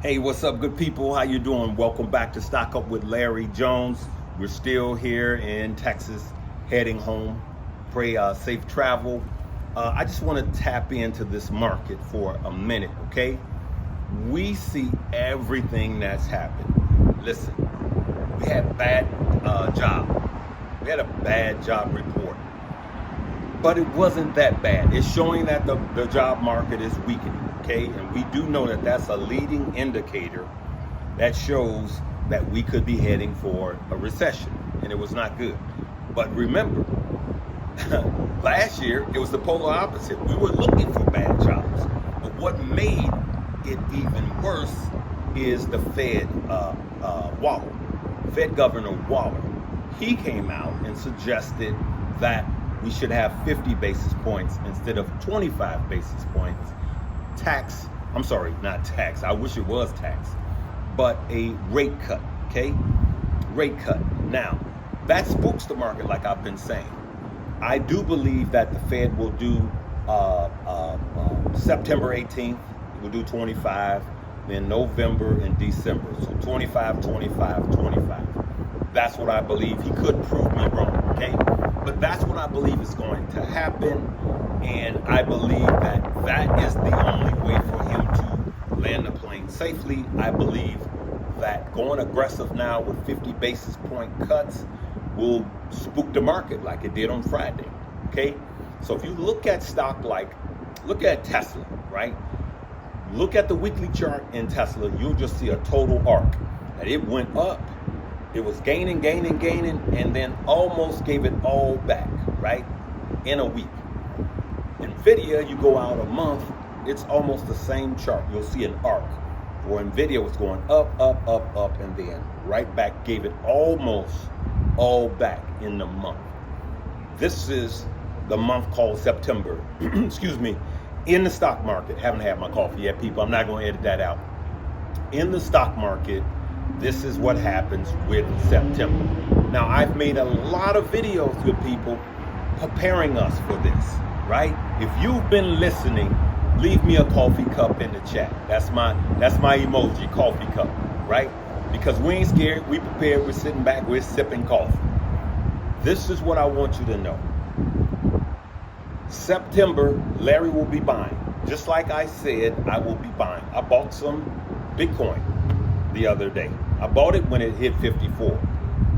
Hey, what's up, good people? How you doing? Welcome back to Stock Up with Larry Jones. We're still here in Texas, heading home. Pray safe travel. I just want to tap into this market for a minute, okay? We see everything that's happened. Listen, we had a bad job. We had a bad job report. But it wasn't that bad. It's showing that the job market is weakening, okay? And we do know that that's a leading indicator that shows that we could be heading for a recession, and it was not good. But remember, last year, it was the polar opposite. We were looking for bad jobs. But what made it even worse is the Fed Waller, Fed Governor Waller. He came out and suggested that we should have 50 basis points instead of 25 basis points. Not tax. I wish it was tax, but a rate cut, okay? Rate cut. Now, that spooks the market like I've been saying. I do believe that the Fed will do September 18th, we'll do 25, then November and December. So 25, 25, 25. That's what I believe. He could prove me wrong, okay? But that's what I believe is going to happen, and I believe that that is the only way for him to land the plane safely. I believe that going aggressive now with 50 basis point cuts will spook the market like it did on Friday, okay? So if you look at look at Tesla, right? Look at the weekly chart in Tesla, you'll just see a total arc. That it went up. It was gaining, and then almost gave it all back, right? In a week. Nvidia, you go out a month, it's almost the same chart. You'll see an arc where Nvidia was going up, and then right back, gave it almost all back in the month. This is the month called September, excuse me, in the stock market. Haven't had my coffee yet, people. I'm not going to edit that out. In the stock market, this is what happens with September. Now, I've made a lot of videos with people preparing us for this, right? If you've been listening, leave me a coffee cup in the chat. That's my emoji, coffee cup, right? Because we ain't scared, we prepared, we're sitting back, we're sipping coffee. This is what I want you to know. September, Larry will be buying. Just like I said, I will be buying. I bought some Bitcoin the other day. I bought it when it hit 54.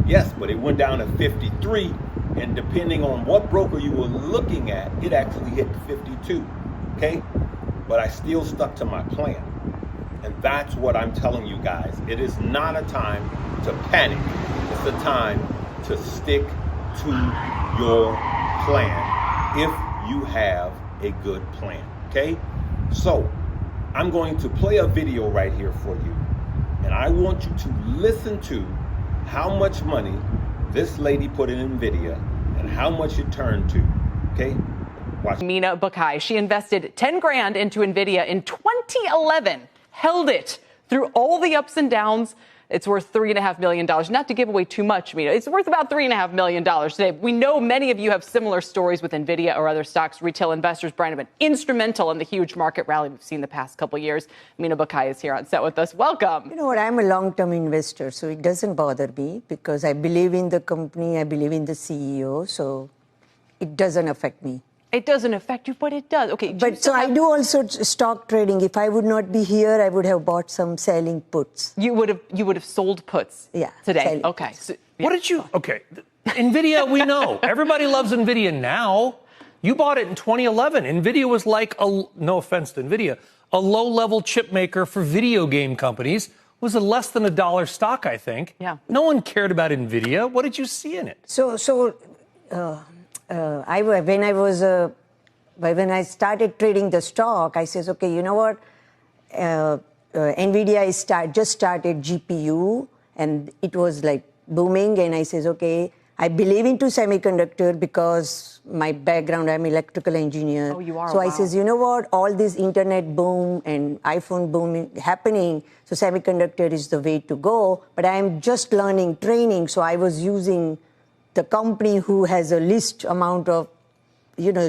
Yes, but it went down to 53, and depending on what broker you were looking at, it actually hit 52, okay? But I still stuck to my plan. And that's what I'm telling you guys. It is not a time to panic. It's a time to stick to your plan if you have a good plan, okay? So, I'm going to play a video right here for you. And I want you to listen to how much money this lady put in NVIDIA and how much it turned to, okay? Watch. Mina Bukai, she invested 10 grand into NVIDIA in 2011, held it through all the ups and downs. It's worth $3.5 million. Not to give away too much, Mina. It's worth about $3.5 million today. We know many of you have similar stories with NVIDIA or other stocks. Retail investors, Brian, have been instrumental in the huge market rally we've seen the past couple of years. Mina Bukai is here on set with us. Welcome. You know what? I'm a long-term investor, so it doesn't bother me because I believe in the company, I believe in the CEO, so it doesn't affect me. It doesn't affect you, but it does. Okay. But so I do also stock trading. If I would not be here, I would have bought some selling puts. You would have sold puts. Yeah. Today. Okay. So, yeah. What did you? Okay. NVIDIA, we know. Everybody loves NVIDIA now. You bought it in 2011. NVIDIA was like no offense to NVIDIA, a low-level chip maker for video game companies. It was a less than $1 stock, I think. Yeah. No one cared about NVIDIA. What did you see in it? When I started trading the stock, I says, okay, you know what? NVIDIA just started GPU, and it was like booming. And I says, okay, I believe into semiconductor because my background, I'm electrical engineer. Oh, you are. So wow. I says, you know what? All this internet boom and iPhone boom happening, so semiconductor is the way to go. But I'm just learning training, so I was using the company who has a least amount of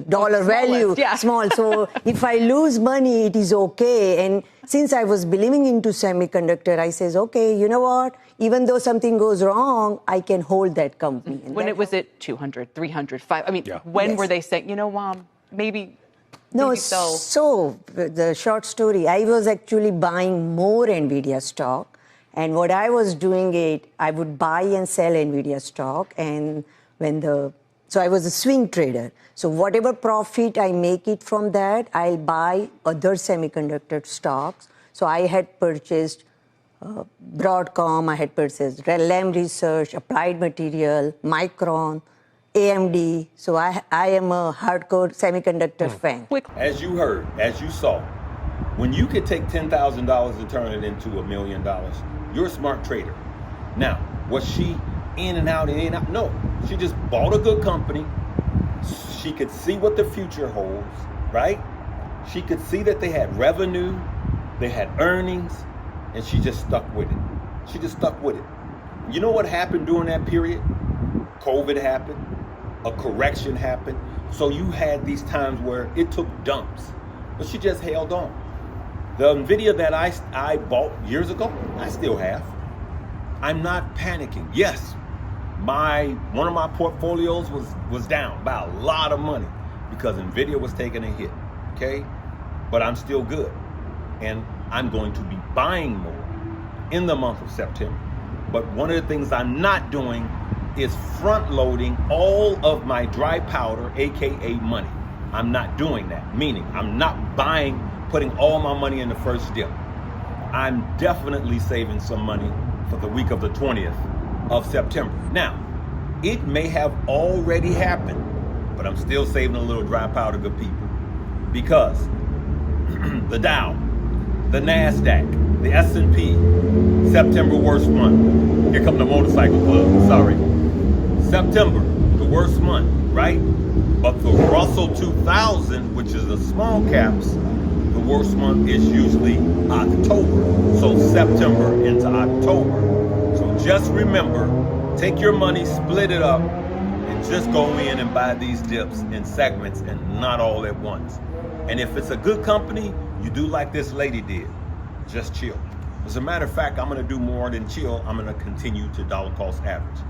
dollar value, yeah. small. So if I lose money, it is okay. And since I was believing into semiconductor, I says, okay, you know what? Even though something goes wrong, I can hold that company. And When that it was at 200, 300, 5, I mean, Yeah. when Yes. were they saying, Mom, maybe No, so? so the short story, I was actually buying more NVIDIA stock. And what I was doing I would buy and sell NVIDIA stock. And so I was a swing trader. So whatever profit I make it from that, I'll buy other semiconductor stocks. So I had purchased Broadcom, I had purchased Lam Research, Applied Material, Micron, AMD. So I am a hardcore semiconductor fan. Quick. As you heard, as you saw, when you could take $10,000 and turn it into $1 million, you're a smart trader. Now, was she in and out and in and out? No, she just bought a good company. She could see what the future holds, right? She could see that they had revenue, they had earnings, and she just stuck with it. She just stuck with it. You know what happened during that period? COVID happened, a correction happened. So you had these times where it took dumps, but she just held on. The NVIDIA that I bought years ago, I still have. I'm not panicking. Yes, one of my portfolios was down by a lot of money because NVIDIA was taking a hit, okay? But I'm still good. And I'm going to be buying more in the month of September. But one of the things I'm not doing is front loading all of my dry powder, AKA money. I'm not doing that, meaning I'm not putting all my money in the first dip. I'm definitely saving some money for the week of the 20th of September. Now, it may have already happened, but I'm still saving a little dry powder, good people, because the Dow, the NASDAQ, the S&P, September worst month. Here come the motorcycle club, sorry. September, the worst month, right? But the Russell 2000, which is the small caps, the worst month is usually October. So September into October. So just remember, take your money, split it up, and just go in and buy these dips in segments and not all at once. And if it's a good company, you do like this lady did. Just chill. As a matter of fact, I'm going to do more than chill. I'm going to continue to dollar cost average.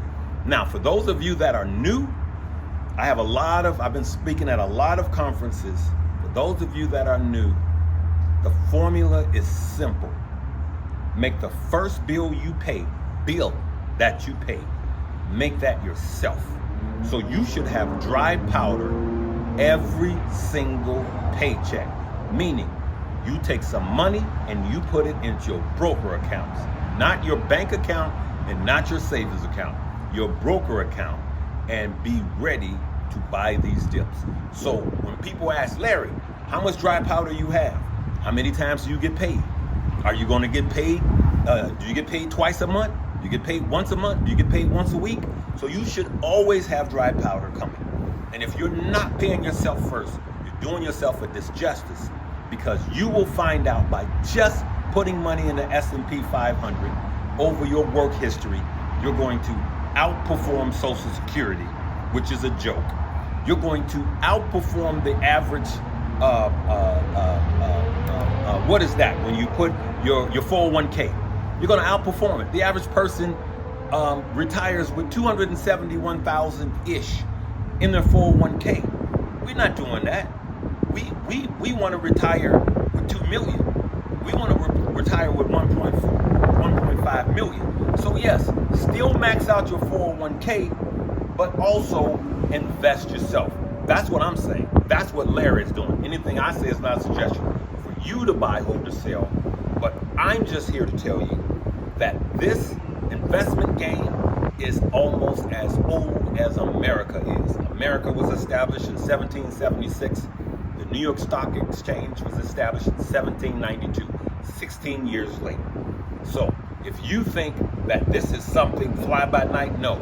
Now, for those of you that are new, I've been speaking at a lot of conferences. For those of you that are new, the formula is simple. Make the first bill that you pay, make that yourself. So you should have dry powder every single paycheck, meaning you take some money and you put it into your broker accounts, not your bank account and not your savings account, your broker account, and be ready to buy these dips. So when people ask, Larry, how much dry powder you have? How many times do you get paid? Are you going to get paid? Do you get paid twice a month? Do you get paid once a month? Do you get paid once a week? So you should always have dry powder coming. And if you're not paying yourself first, you're doing yourself a disjustice, because you will find out by just putting money in the S&P 500 over your work history, you're going to outperform Social Security, which is a joke. You're going to outperform the average, what is that? When you put your 401k, you're going to outperform it. The average person retires with 271,000-ish in their 401k. We're not doing that. We want to retire with 2 million. We want to retire with 1.5 million. So yes, still max out your 401k, but also invest yourself. That's what I'm saying. That's what Larry is doing. Anything I say is not a suggestion for you to buy, hold, or sell. But I'm just here to tell you that this investment game is almost as old as America is. America was established in 1776. The New York Stock Exchange was established in 1792, 16 years later. So if you think that this is something fly by night, no.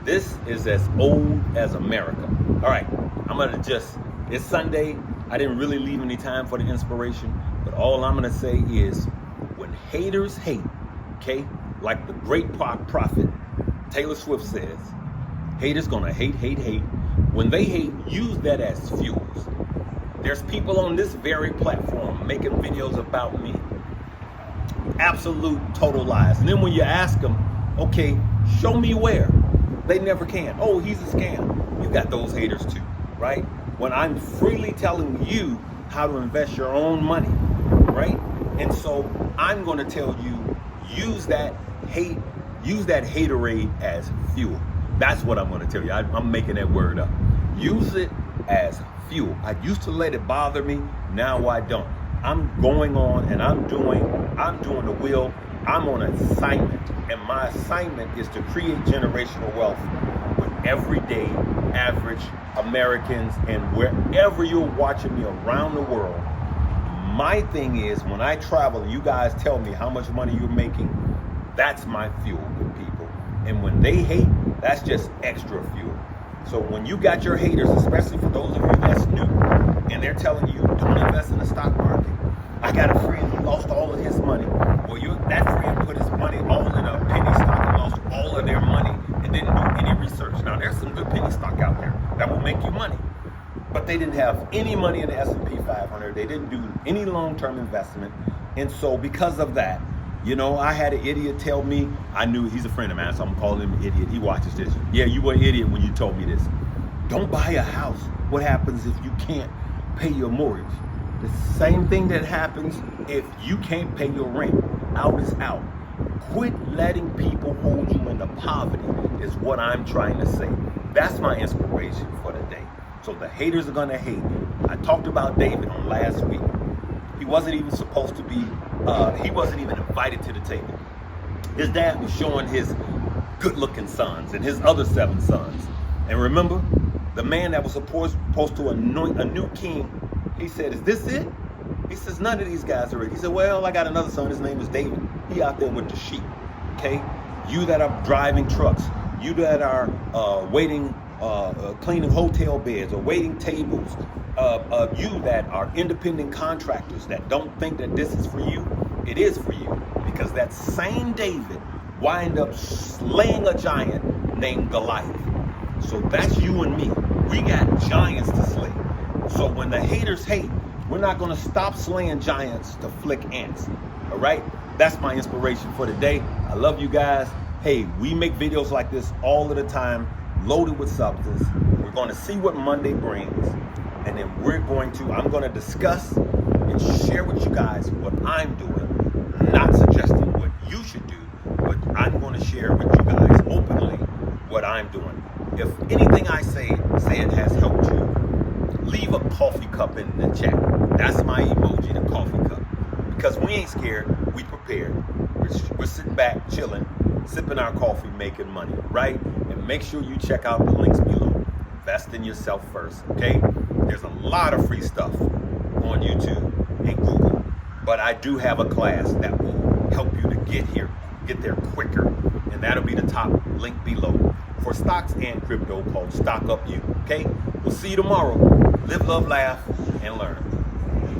This is as old as America. All right, it's Sunday. I didn't really leave any time for the inspiration, but all I'm going to say is when haters hate, okay, like the great prophet Taylor Swift says, haters going to hate, When they hate, use that as fuels. There's people on this very platform making videos about me. Absolute total lies. And then when you ask them, okay, show me where, they never can. Oh, he's a scam. You got those haters too, right? When I'm freely telling you how to invest your own money, right? And so I'm going to tell you, use that haterade as fuel. That's what I'm going to tell you. I'm making that word up. Use it as fuel. I used to let it bother me. Now I don't. I'm going on and I'm doing the will. I'm on an assignment, and my assignment is to create generational wealth with everyday average Americans. And wherever you're watching me around the world, my thing is, when I travel, you guys tell me how much money you're making. That's my fuel, good people. And when they hate, that's just extra fuel. So when you got your haters, especially for those of you that's new, and they're telling you, don't invest in the stock market. I got a friend who lost all of his money. Well, that friend put his money all in a penny stock and lost all of their money and didn't do any research. Now, there's some good penny stock out there that will make you money. But they didn't have any money in the S&P 500. They didn't do any long-term investment. And so because of that, you know, I had an idiot tell me, I knew he's a friend of mine, so I'm calling him an idiot. He watches this. Yeah, you were an idiot when you told me this. Don't buy a house. What happens if you can't pay your mortgage? The same thing that happens if you can't pay your rent. Out is out. Quit letting people hold you into poverty is what I'm trying to say. That's my inspiration for the day. So the haters are gonna hate. I talked about David on last week. He wasn't even supposed to be, he wasn't even invited to the table. His dad was showing his good-looking sons and his other 7 sons. And remember, the man that was supposed to anoint a new king, he said, is this it? He says, none of these guys are ready. He said, well, I got another son. His name is David. He out there with the sheep, okay? You that are driving trucks, you that are cleaning hotel beds or waiting tables, you that are independent contractors that don't think that this is for you, it is for you. Because that same David wind up slaying a giant named Goliath. So that's you and me. We got giants to slay. So when the haters hate, we're not going to stop slaying giants to flick ants. All right? That's my inspiration for today. I love you guys. Hey, we make videos like this all of the time, loaded with substance. We're going to see what Monday brings. And then I'm going to discuss and share with you guys what I'm doing. I'm not suggesting what you should do, but I'm going to share with you guys openly what I'm doing. If anything I say it has helped you, leave a coffee cup in the chat. That's my emoji, the coffee cup. Because we ain't scared, we prepared. We're sitting back, chilling, sipping our coffee, making money, right? And make sure you check out the links below. Invest in yourself first, okay? There's a lot of free stuff on YouTube and Google. But I do have a class that will help you to get there quicker. And that'll be the top link below for stocks and crypto called Stock Up You, okay? We'll see you tomorrow. Live, love, laugh, and learn.